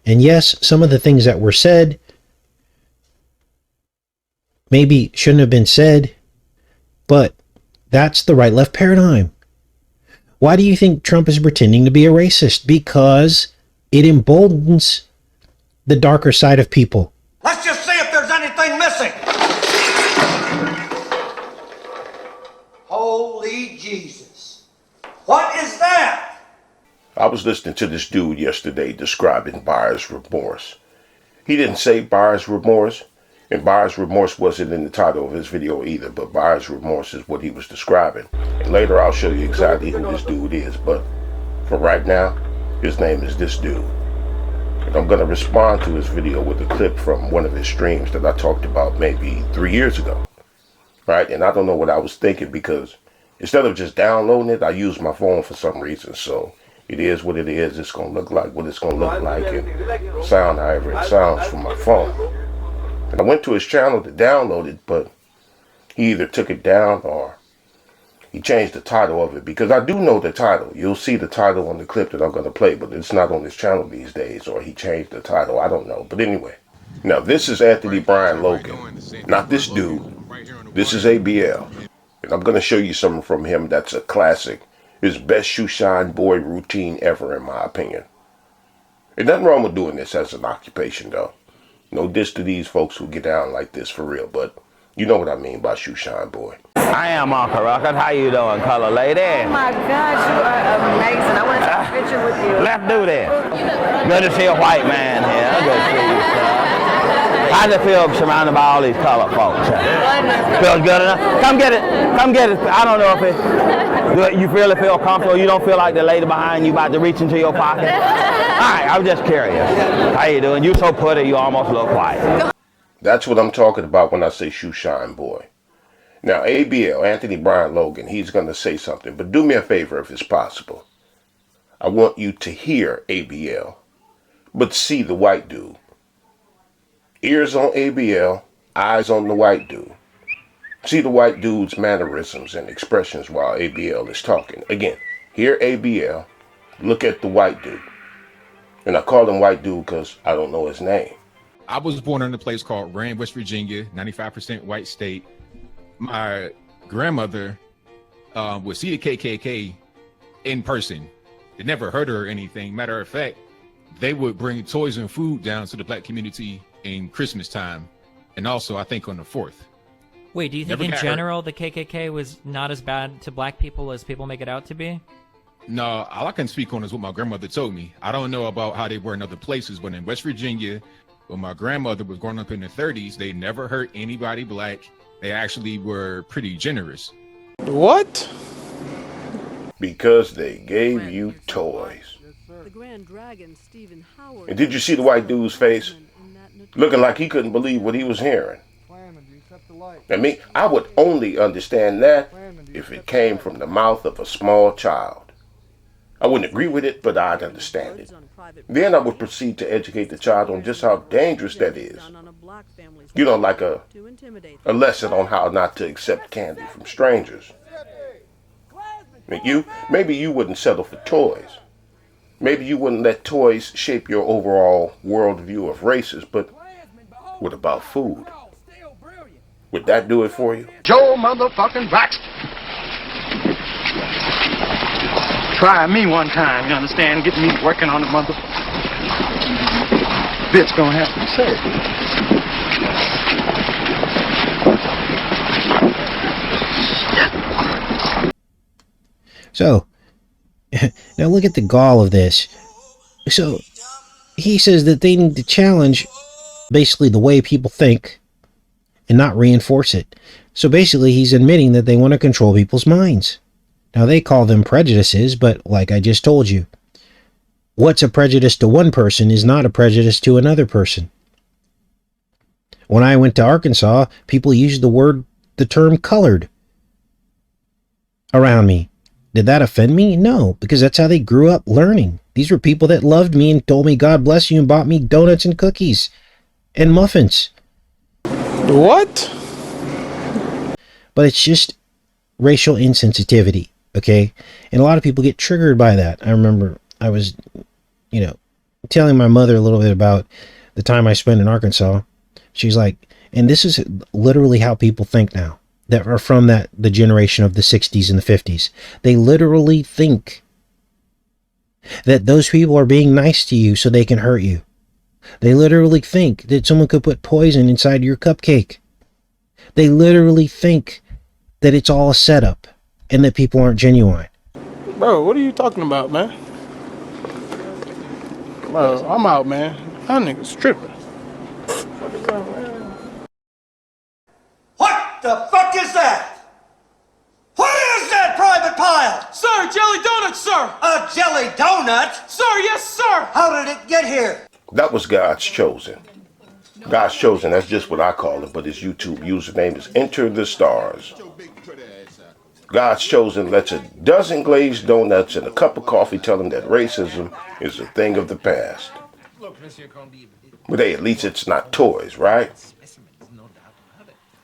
And yes, some of the things that were said maybe shouldn't have been said, but that's the right-left paradigm. Why do you think Trump is pretending to be a racist? Because it emboldens the darker side of people. Let's just see if there's anything missing. Holy Jesus. What is that? I was listening to this dude yesterday describing buyer's remorse. He didn't say buyer's remorse, and buyer's remorse wasn't in the title of his video either, but buyer's remorse is what he was describing. And later I'll show you exactly who this dude is, but for right now, his name is this dude. And I'm going to respond to his video with a clip from one of his streams that I talked about maybe 3 years ago. Right? And I don't know what I was thinking, because instead of just downloading it, I used my phone for some reason. So it is what it is. It's going to look like what it's going to look like and sound however it sounds from my phone. And I went to his channel to download it, but he either took it down or he changed the title of it, because I do know the title. You'll see the title on the clip that I'm going to play, but it's not on his channel these days, or he changed the title. I don't know. But anyway, now this is Anthony Brian Logan, not this dude. This is ABL. And I'm going to show you something from him that's a classic. His best shoe shine boy routine ever, in my opinion. There's nothing wrong with doing this as an occupation, though. No diss to these folks who get down like this for real, but you know what I mean by shoe shine boy. I am Uncle Ruckus. How you doing, color lady? Oh my God, you are amazing. I want to take a picture with you. Let's do this. Good to see a white man here. Good to see you, sir. How's it feel surrounded by all these colored folks? Feels good enough? Come get it. Come get it. I don't know if it, you really feel comfortable. You don't feel like the lady behind you about to reach into your pocket? All right, I'm just curious. How you doing? You so pretty, you almost look white. That's what I'm talking about when I say shoe shine boy. Now, ABL, Anthony Brian Logan, he's going to say something, but do me a favor if it's possible. I want you to hear ABL, but see the white dude. Ears on ABL, eyes on the white dude. See the white dude's mannerisms and expressions while ABL is talking. Again, hear ABL, look at the white dude. And I call him white dude because I don't know his name. I was born in a place called Rand, West Virginia, 95% white state. My grandmother would see the KKK in person. They never heard her or anything. Matter of fact, they would bring toys and food down to the black community in Christmas time, and also I think on the 4th. Wait, do you think in general the KKK was not as bad to black people as people make it out to be? No, all I can speak on is what my grandmother told me. I don't know about how they were in other places, but in West Virginia, when my grandmother was growing up in the 30s, they never hurt anybody black. They actually were pretty generous. What? Because they gave you toys. And did you see the white dude's face? Looking like he couldn't believe what he was hearing. I mean, I would only understand that if it came from the mouth of a small child. I wouldn't agree with it, but I'd understand it. Then I would proceed to educate the child on just how dangerous that is. You know, like a lesson on how not to accept candy from strangers. Maybe you wouldn't settle for toys. Maybe you wouldn't let toys shape your overall worldview of races, but what about food? Would that do it for you? Joe motherfucking Braxton. Try me one time, you understand? Get me working on the motherfucker. Bitch gonna have to say. So, now look at the gall of this. So, he says that they need to challenge basically the way people think and not reinforce it. So basically, he's admitting that they want to control people's minds. Now, they call them prejudices, but like I just told you, what's a prejudice to one person is not a prejudice to another person. When I went to Arkansas, people used the term colored around me. Did that offend me? No, because that's how they grew up learning. These were people that loved me and told me God bless you and bought me donuts and cookies and muffins. What? But it's just racial insensitivity, okay? And a lot of people get triggered by that. I remember I was, telling my mother a little bit about the time I spent in Arkansas. She's like, and this is literally how people think now that are from the generation of the 60s and the 50s. They literally think that those people are being nice to you so they can hurt you. They literally think that someone could put poison inside your cupcake. They literally think that it's all a setup and that people aren't genuine. Bro, what are you talking about, man? Bro, I'm out, man. That nigga's tripping. What the fuck is that? What is that private pile? Sir, jelly donuts, sir! A jelly donut? Sir, yes, sir! How did it get here? That was God's Chosen. God's Chosen, that's just what I call it, but his YouTube username is Enter the Stars. God's Chosen lets a dozen glazed donuts and a cup of coffee tell him that racism is a thing of the past. But hey, at least it's not toys, right?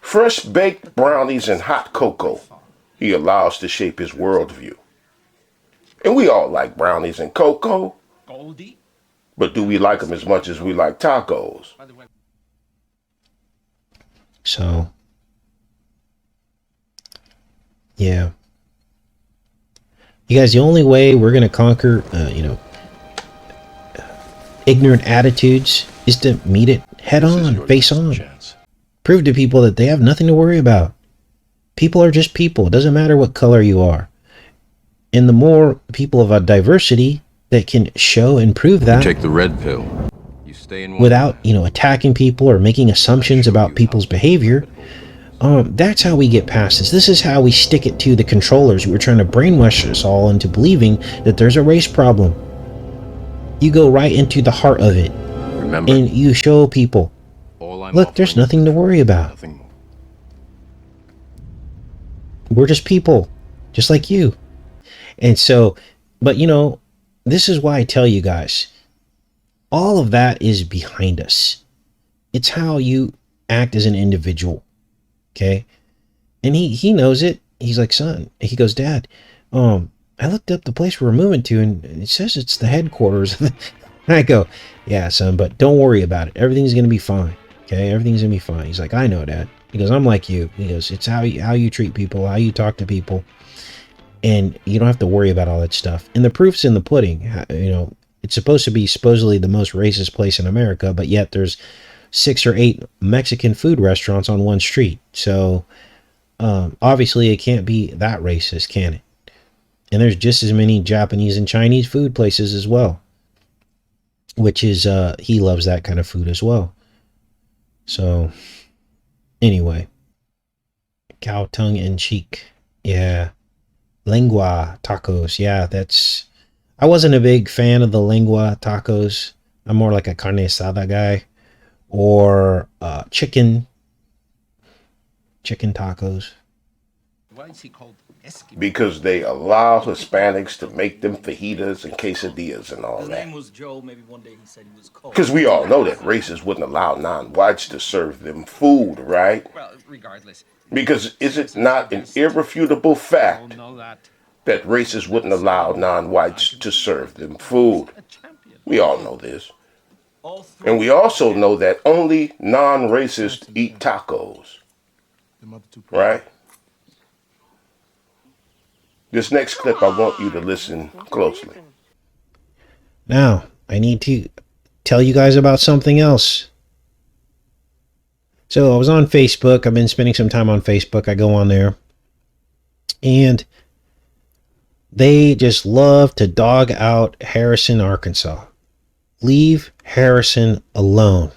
Fresh baked brownies and hot cocoa he allows to shape his worldview. And we all like brownies and cocoa. But do we like them as much as we like tacos? So, yeah. You guys, the only way we're going to conquer, ignorant attitudes is to meet it head on, face on. Prove to people that they have nothing to worry about. People are just people. It doesn't matter what color you are. And the more people of a diversity that can show and prove that, You take the red pill. You stay in one without, attacking people or making assumptions about people's behavior, that's how we get past this. This is how we stick it to the controllers who are trying to brainwash us all into believing that there's a race problem. You go right into the heart of it. Remember, and you show people, look, there's nothing to worry about. We're just people, just like you. And so, but this is why I tell you guys, all of that is behind us. It's how you act as an individual. Okay. And he knows it. He's like, son, he goes, Dad, I looked up the place we're moving to and it says it's the headquarters. And I go, yeah, son, but don't worry about it. Everything's going to be fine. Okay. Everything's going to be fine. He's like, I know, Dad. He goes, I'm like you. He goes, it's how you treat people, how you talk to people. And you don't have to worry about all that stuff. And the proof's in the pudding. It's supposed to be supposedly the most racist place in America, but yet there's 6 or 8 Mexican food restaurants on one street. So obviously it can't be that racist, can it? And there's just as many Japanese and Chinese food places as well, which is he loves that kind of food as well. So anyway, cow tongue and cheek, yeah. Lengua tacos, yeah, I wasn't a big fan of the lengua tacos. I'm more like a carne asada guy. Or chicken tacos. Why is he called Eskimo? Because they allow Hispanics to make them fajitas and quesadillas and all His that. name was Joe. Maybe one day he said he was cold. Because we all know that racists wouldn't allow non-whites to serve them food, right? Well, regardless. Because is it not an irrefutable fact that racists wouldn't allow non-whites to serve them food? We all know this. And we also know that only non-racists eat tacos, right? This next clip, I want you to listen closely. Now, I need to tell you guys about something else. So I was on Facebook. I've been spending some time on Facebook. I go on there. And they just love to dog out Harrison, Arkansas. Leave Harrison alone.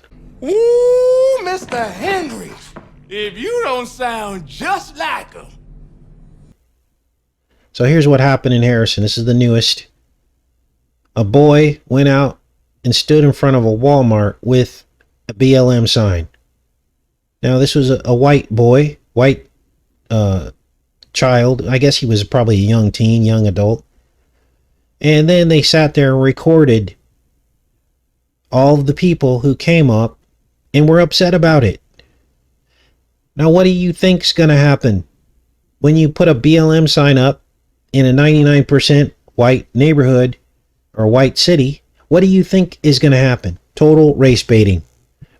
Ooh, Mr. Henry, if you don't sound just like him. So here's what happened in Harrison. This is the newest. A boy went out and stood in front of a Walmart with a BLM sign. Now, this was a white boy, white child. I guess he was probably a young teen, young adult. And then they sat there and recorded all of the people who came up and were upset about it. Now, what do you think's going to happen when you put a BLM sign up in a 99% white neighborhood or white city? What do you think is going to happen? Total race baiting.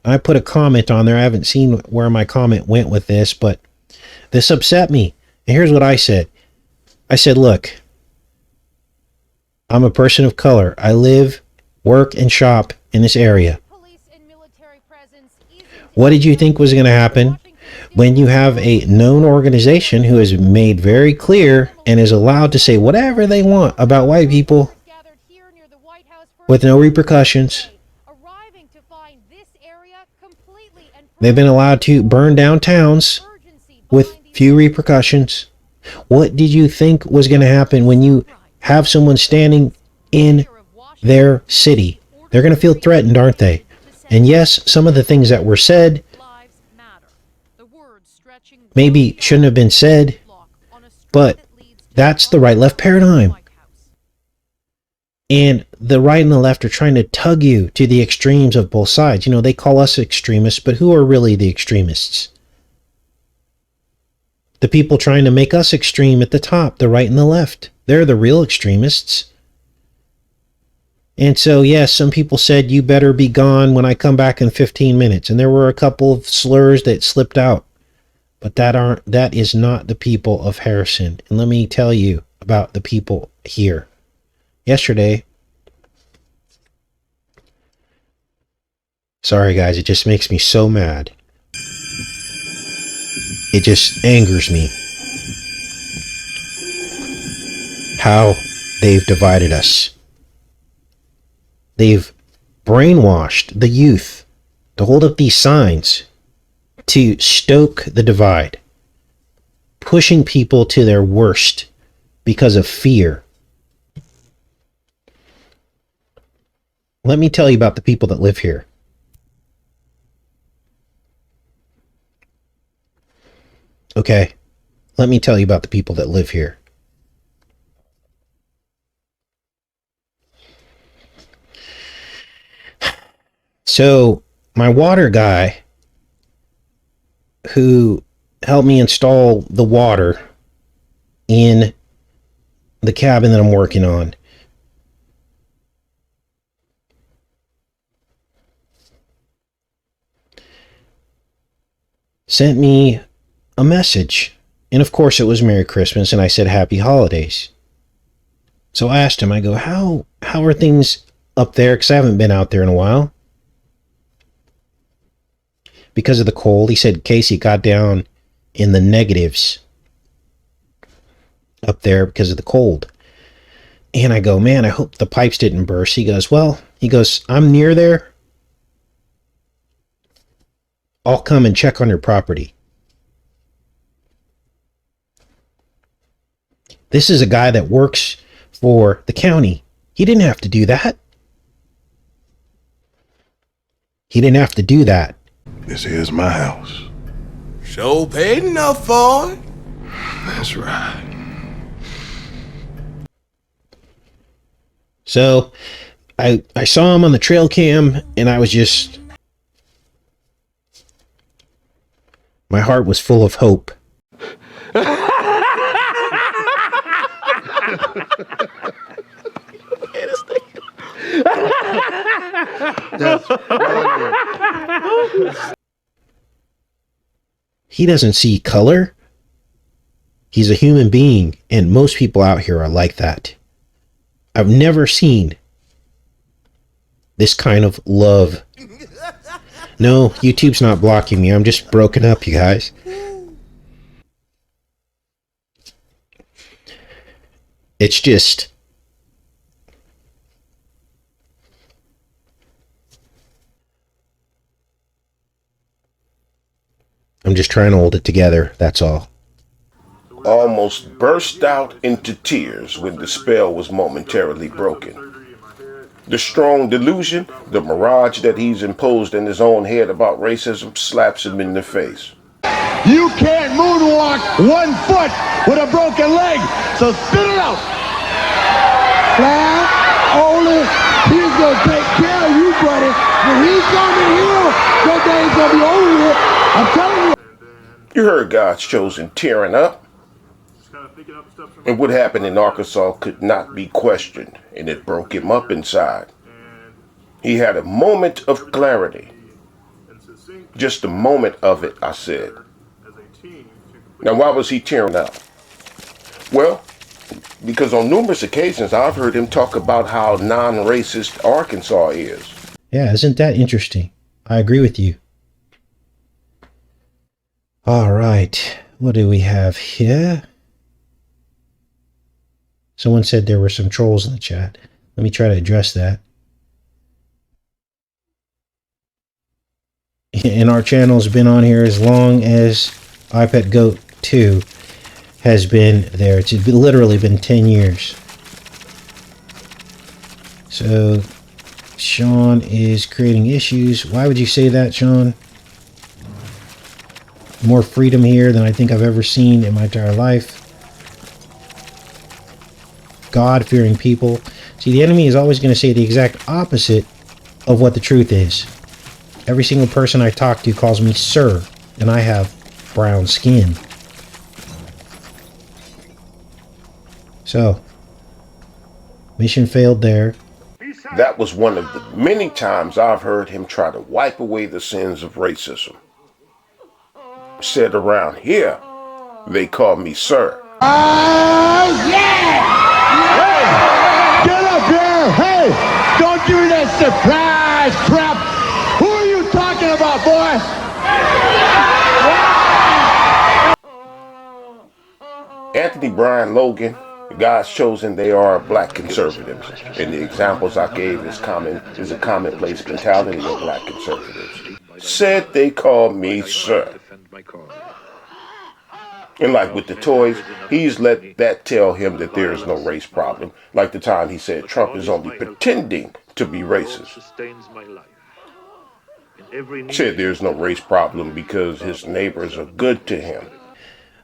I put a comment on there. I haven't seen where my comment went with this, but this upset me. And here's what I said. I said, look, I'm a person of color. I live, work, and shop in this area. What did you think was going to happen when you have a known organization who has made very clear and is allowed to say whatever they want about white people with no repercussions? They've been allowed to burn down towns with few repercussions. What did you think was going to happen when you have someone standing in their city? They're going to feel threatened, aren't they? And yes, some of the things that were said maybe shouldn't have been said, but that's the right-left paradigm. And the right and the left are trying to tug you to the extremes of both sides. You know, they call us extremists, but who are really the extremists? The people trying to make us extreme at the top, the right and the left. They're the real extremists. And so, yes, some people said, you better be gone when I come back in 15 minutes. And there were a couple of slurs that slipped out. But that is not the people of Harrison. And let me tell you about the people here. Yesterday, sorry guys, it just makes me so mad. It just angers me how they've divided us. They've brainwashed the youth to hold up these signs to stoke the divide, pushing people to their worst because of fear. Let me tell you about the people that live here. Okay, let me tell you about the people that live here. So, my water guy, who helped me install the water in the cabin that I'm working on, sent me a message. And of course it was Merry Christmas, and I said Happy Holidays. So I asked him, I go, how are things up there? Because I haven't been out there in a while. Because of the cold, he said, Casey, got down in the negatives up there because of the cold. And I go, man, I hope the pipes didn't burst. He goes, I'm near there. I'll come and check on your property. This is a guy that works for the county. He didn't have to do that. He didn't have to do that. This is my house. Sure paid enough for it. That's right. So I saw him on the trail cam, and I was just, my heart was full of hope. He doesn't see color. He's a human being, and most people out here are like that. I've never seen this kind of love. No, YouTube's not blocking me. I'm just broken up, you guys. It's just, I'm just trying to hold it together, that's all. Almost burst out into tears when the spell was momentarily broken. The strong delusion, the mirage that he's imposed in his own head about racism, slaps him in the face. You can't moonwalk 1 foot with a broken leg, so spit it out. Flash, only, he's gonna take care of you, buddy. When he's coming here, your day's gonna be over with. I'm telling you. You heard God's chosen tearing up. And what happened in Arkansas could not be questioned, and it broke him up inside. He had a moment of clarity. Just a moment of it, I said. Now, why was he tearing up? Well, because on numerous occasions I've heard him talk about how non-racist Arkansas is. Yeah, isn't that interesting? I agree with you. All right, what do we have here? Someone said there were some trolls in the chat. Let me try to address that. And our channel's been on here as long as iPet Goat 2 has been there. It's literally been 10 years. So Sean is creating issues. Why would you say that, Sean? More freedom here than I think I've ever seen in my entire life. God-fearing people. See, the enemy is always going to say the exact opposite of what the truth is. Every single person I talk to calls me sir, and I have brown skin. So, mission failed there. That was one of the many times I've heard him try to wipe away the sins of racism. Said around here, they call me sir. Oh, yeah! Hey, get up here! Hey, don't give me that surprise crap! Who are you talking about, boy? Anthony Brian Logan, God's chosen, they are black conservatives. And the examples I gave is a commonplace mentality of black conservatives. Said they call me sir. And like with the toys, he's let that tell him that there is no race problem. Like the time he said Trump is only pretending to be racist. Said there's no race problem because his neighbors are good to him.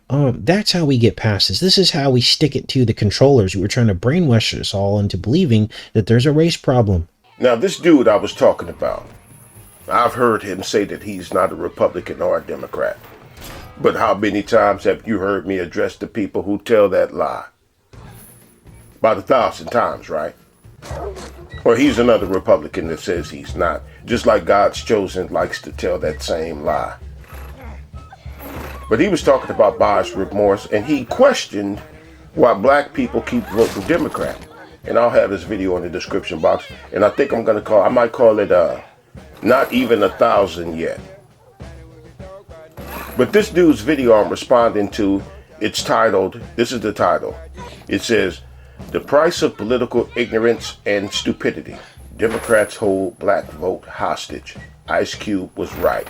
That's how we get past this. This is how we stick it to the controllers who are trying to brainwash us all into believing that there's a race problem. Now, this dude I was talking about, I've heard him say that he's not a Republican or a Democrat. But how many times have you heard me address the people who tell that lie? About 1,000 times, right? Or he's another Republican that says he's not. Just like God's chosen likes to tell that same lie. But he was talking about buyer's remorse, and he questioned why black people keep voting Democrat. And I'll have this video in the description box. And I think I might call it not even 1,000 yet. But this dude's video I'm responding to, it's titled, this is the title. It says, "The Price of Political Ignorance and Stupidity. Democrats Hold Black Vote Hostage. Ice Cube Was Right."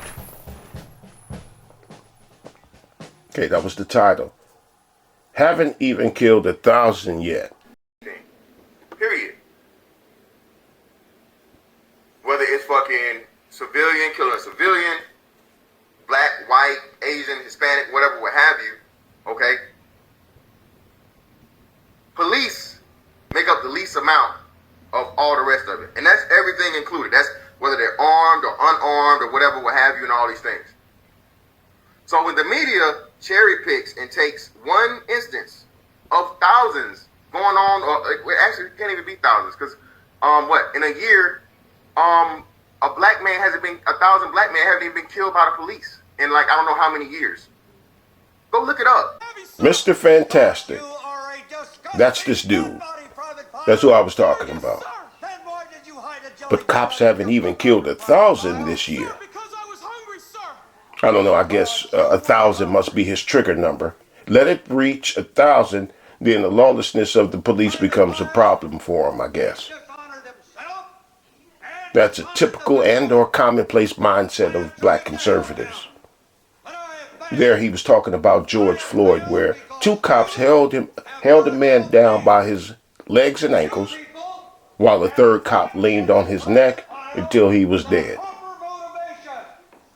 Okay, that was the title. Haven't even killed 1,000 yet. Period. Whether it's fucking civilian, killing a civilian, black, white, Asian, Hispanic, whatever, what have you, okay? Police make up the least amount of all the rest of it. And that's everything included. That's whether they're armed or unarmed or whatever, what have you, and all these things. So when the media cherry picks and takes one instance of thousands going on, or actually it can't even be thousands, because in a year, a black man hasn't been, 1,000 black men haven't even been killed by the police in like I don't know how many years. Go look it up. Mr. Fantastic. That's this dude. That's who I was talking about. But cops haven't even killed 1,000 this year. I don't know, I guess 1,000 must be his trigger number. Let it reach 1,000, then the lawlessness of the police becomes a problem for him, I guess. That's a typical and or commonplace mindset of black conservatives. There he was talking about George Floyd, where 2 cops held a man down by his legs and ankles, while a 3rd cop leaned on his neck until he was dead.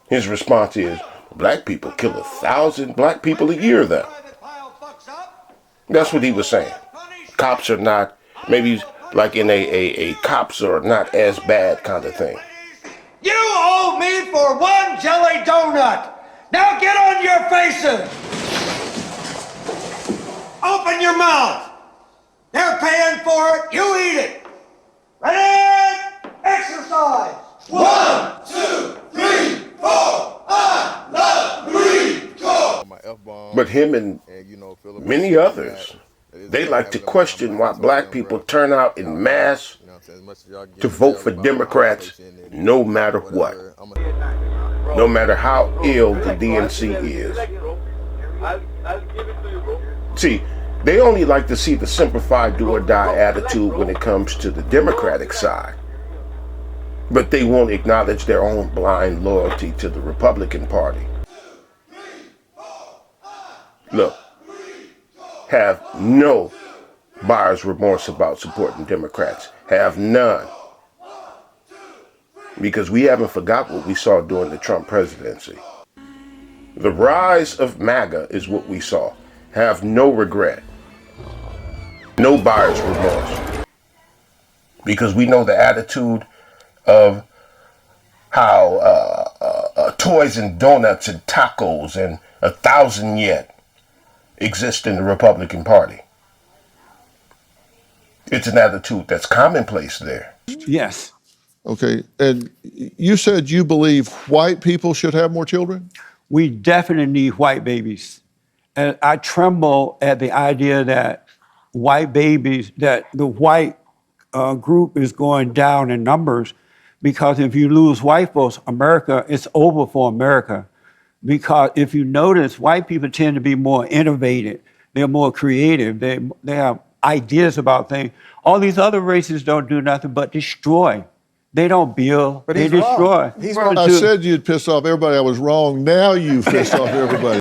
His response is, black people kill 1,000 black people a year though. That's what he was saying. Cops are not, maybe like in a cops are not as bad kind of thing. You owe me for 1 jelly donut. Now get on your faces. Open your mouth. They're paying for it. You eat it. Ready? exercise. 1, 2, 3, 4. I love Marine Corps. But him and many others, they like to question why black people turn out in mass to vote for Democrats no matter what. No matter how ill the DNC is. See, they only like to see the simplified do or die attitude when it comes to the Democratic side. But they won't acknowledge their own blind loyalty to the Republican Party. Look, have no buyer's remorse about supporting Democrats. Have none. Because we haven't forgot what we saw during the Trump presidency. The rise of MAGA is what we saw. Have no regret. No buyer's remorse. Because we know the attitude of how toys and donuts and tacos and 1,000 yet exist in the Republican Party. It's an attitude that's commonplace there. Yes. Okay, and you said you believe white people should have more children? We definitely need white babies. And I tremble at the idea that white babies, that the white group is going down in numbers, because if you lose white folks, America, it's over for America. Because if you notice, white people tend to be more innovative. They're more creative. They have ideas about things. All these other races don't do nothing but destroy. They don't build, they destroy. I said you'd piss off everybody. I was wrong. Now you pissed off everybody.